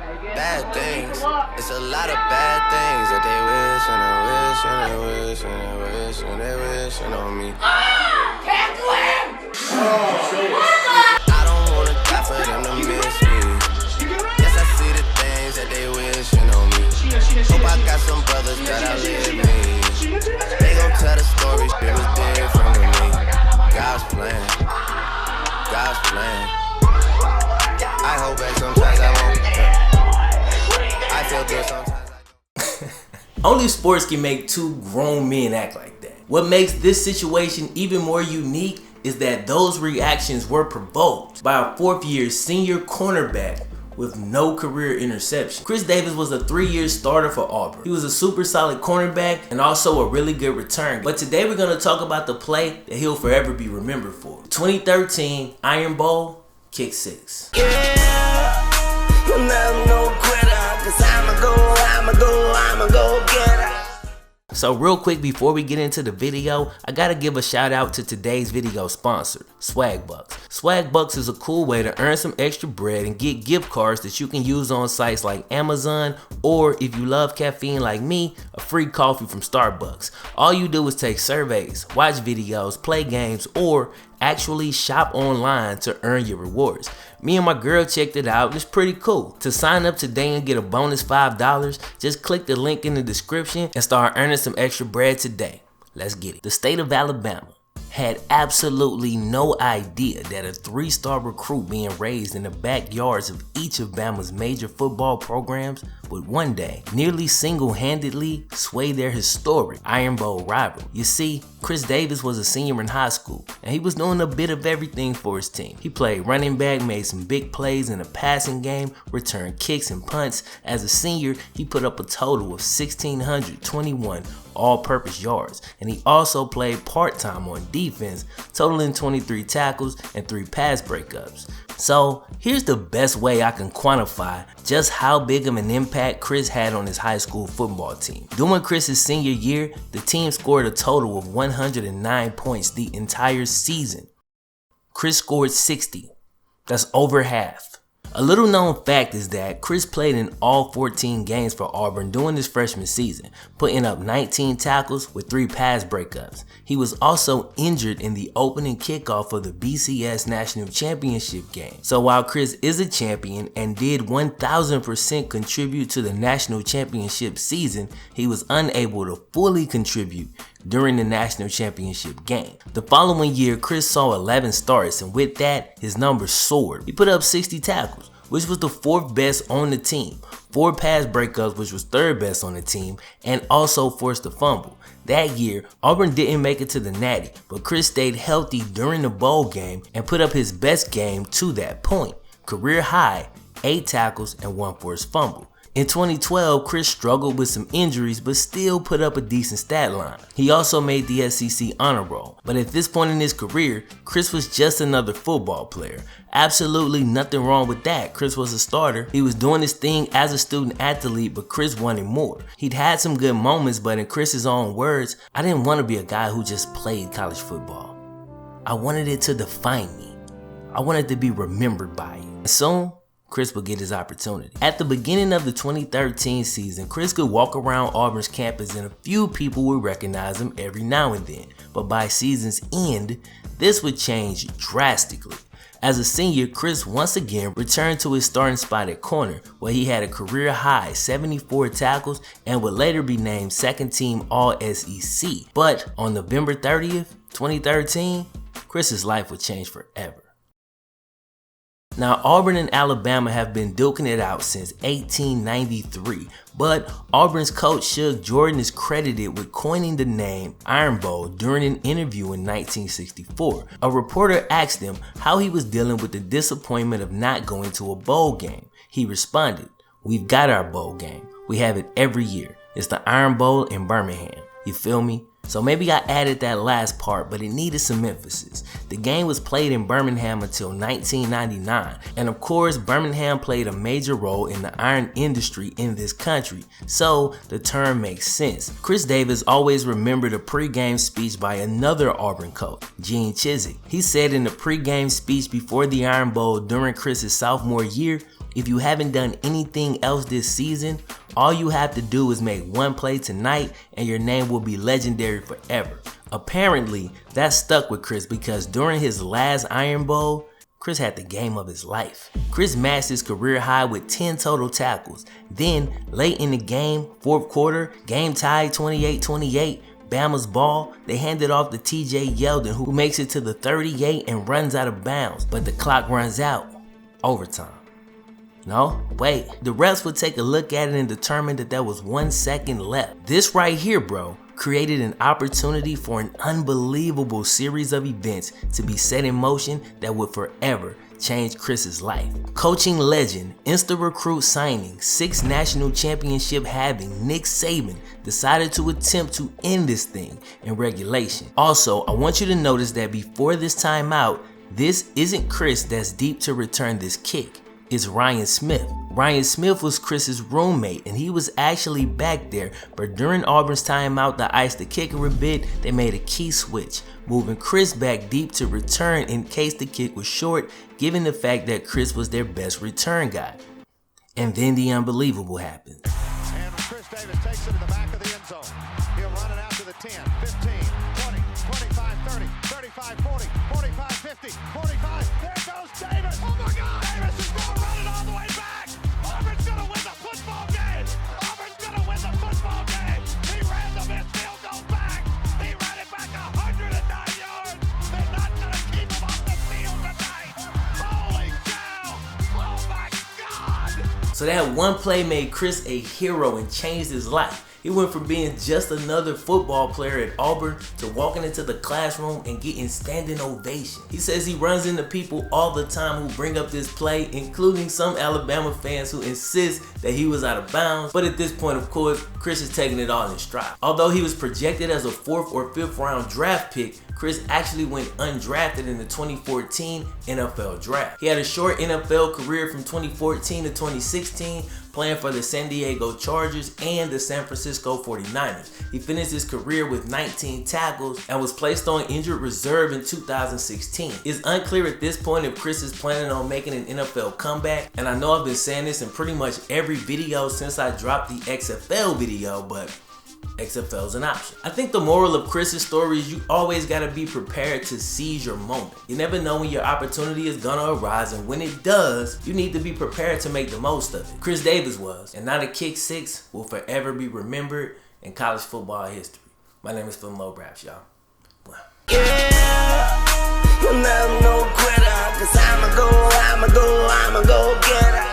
Bad things. It's a lot of bad things that they wish and they wish and they wish and they wish and they wishing on me. Tackle him! I don't wanna die for them to miss me. Yes, I see the things that they wishing on me. Hope I got some brothers that outlive me. They gon' tell the story, shit was different to me. God's plan. God's plan. I hold back sometimes I won't. I feel good sometimes I don't. Only sports can make two grown men act like that. What makes this situation even more unique is that those reactions were provoked by a fourth-year senior cornerback with no career interception. Chris Davis was a 3-year starter for Auburn. He was a super solid cornerback and also a really good return. But today we're going to talk about the play that he'll forever be remembered for. 2013 Iron Bowl, kick 6. Yeah, you'll never know quitter, 'cause I'ma go get her. So real quick before we get into the video, I gotta give a shout out to today's video sponsor, Swagbucks. Swagbucks is a cool way to earn some extra bread and get gift cards that you can use on sites like Amazon, or if you love caffeine like me, a free coffee from Starbucks. All you do is take surveys, watch videos, play games, or actually shop online to earn your rewards. Me and my girl checked it out and it's pretty cool. To sign up today and get a bonus $5, just click the link in the description and start earning some extra bread today. Let's get it. The state of Alabama had absolutely no idea that a 3-star recruit being raised in the backyards of each of Bama's major football programs would one day nearly single-handedly sway their historic Iron Bowl rival. You see, Chris Davis was a senior in high school and he was doing a bit of everything for his team. He played running back, made some big plays in the passing game, returned kicks and punts. As a senior, he put up a total of 1,621 all-purpose yards, and he also played part-time on defense, totaling 23 tackles and 3 pass breakups. So here's the best way I can quantify just how big of an impact Chris had on his high school football team. During Chris's senior year, the team scored a total of 109 points the entire season. Chris scored 60. That's over half. A little known fact is that Chris played in all 14 games for Auburn during his freshman season, putting up 19 tackles with 3 pass breakups. He was also injured in the opening kickoff of the BCS National Championship game. So while Chris is a champion and did 1000% contribute to the National Championship season, he was unable to fully contribute during the National Championship game. The following year, Chris saw 11 starts, and with that, his numbers soared. He put up 60 tackles, which was the 4th best on the team, 4 pass breakups, which was 3rd best on the team, and also forced a fumble. That year, Auburn didn't make it to the Natty, but Chris stayed healthy during the bowl game and put up his best game to that point. Career high, 8 tackles and 1 forced fumble. In 2012, Chris struggled with some injuries but still put up a decent stat line. He also made the SEC honor roll, but at this point in his career, Chris was just another football player. Absolutely nothing wrong with that. Chris was a starter. He was doing his thing as a student athlete, but Chris wanted more. He'd had some good moments, but in Chris's own words, I didn't want to be a guy who just played college football. I wanted it to define me. I wanted to be remembered by it. And soon, Chris would get his opportunity. At the beginning of the 2013 season, Chris could walk around Auburn's campus and a few people would recognize him every now and then. But by season's end, this would change drastically. As a senior, Chris once again returned to his starting spot at corner, where he had a career high 74 tackles and would later be named second team All-SEC. But on November 30th, 2013, Chris's life would change forever. Now, Auburn and Alabama have been duking it out since 1893, but Auburn's coach Shug Jordan is credited with coining the name Iron Bowl during an interview in 1964. A reporter asked him how he was dealing with the disappointment of not going to a bowl game. He responded, "We've got our bowl game. We have it every year. It's the Iron Bowl in Birmingham. You feel me?" So maybe I added that last part, but it needed some emphasis. The game was played in Birmingham until 1999, and of course Birmingham played a major role in the iron industry in this country, so the term makes sense. Chris Davis always remembered a pregame speech by another Auburn coach, Gene Chizik. He said in the pregame speech before the Iron Bowl during Chris's sophomore year, If you haven't done anything else this season, all you have to do is make one play tonight and your name will be legendary forever. Apparently, that stuck with Chris because during his last Iron Bowl, Chris had the game of his life. Chris matched his career high with 10 total tackles. Then, late in the game, fourth quarter, game tied 28-28, Bama's ball, they hand it off to TJ Yeldon, who makes it to the 38 and runs out of bounds, but the clock runs out. Overtime. No, wait, the refs would take a look at it and determine that there was 1 second left. This right here, bro, created an opportunity for an unbelievable series of events to be set in motion that would forever change Chris's life. Coaching legend, instant recruit signing, 6 national championship having Nick Saban decided to attempt to end this thing in regulation. Also, I want you to notice that before this timeout, this isn't Chris that's deep to return this kick. It's Ryan Smith. Ryan Smith was Chris's roommate and he was actually back there, but during Auburn's timeout to ice the kicker a bit, they made a key switch, moving Chris back deep to return in case the kick was short, given the fact that Chris was their best return guy. And then the unbelievable happened. And Chris Davis takes it to the back of the end zone. He'll run it out to the 10, 15, 20, 25, 30, 35, 40, 45, 50, 45. There goes Davis. Oh my God! Davis is going to run it all the way back. Auburn's going to win the football game. Auburn's going to win the football game. He ran the missed field goal back. He ran it back 109 yards. They're not going to keep him off the field tonight. Holy cow! Oh my God! So that one play made Chris a hero and changed his life. He went from being just another football player at Auburn to walking into the classroom and getting standing ovation. He says he runs into people all the time who bring up this play, including some Alabama fans who insist that he was out of bounds. But at this point, of course, Chris is taking it all in stride. Although he was projected as a 4th or 5th round draft pick, Chris actually went undrafted in the 2014 NFL Draft. He had a short NFL career from 2014 to 2016, playing for the San Diego Chargers and the San Francisco 49ers. He finished his career with 19 tackles and was placed on injured reserve in 2016. It's unclear at this point if Chris is planning on making an NFL comeback, and I know I've been saying this in pretty much every video since I dropped the XFL video, but XFL is an option. I think the moral of Chris's story is you always gotta be prepared to seize your moment. You never know when your opportunity is gonna arise, and when it does, you need to be prepared to make the most of it. Chris Davis was, and now the kick 6 will forever be remembered in college football history. My name is FlemLo Raps, y'all. Yeah, I'm no quitter, 'cause I'ma go get it.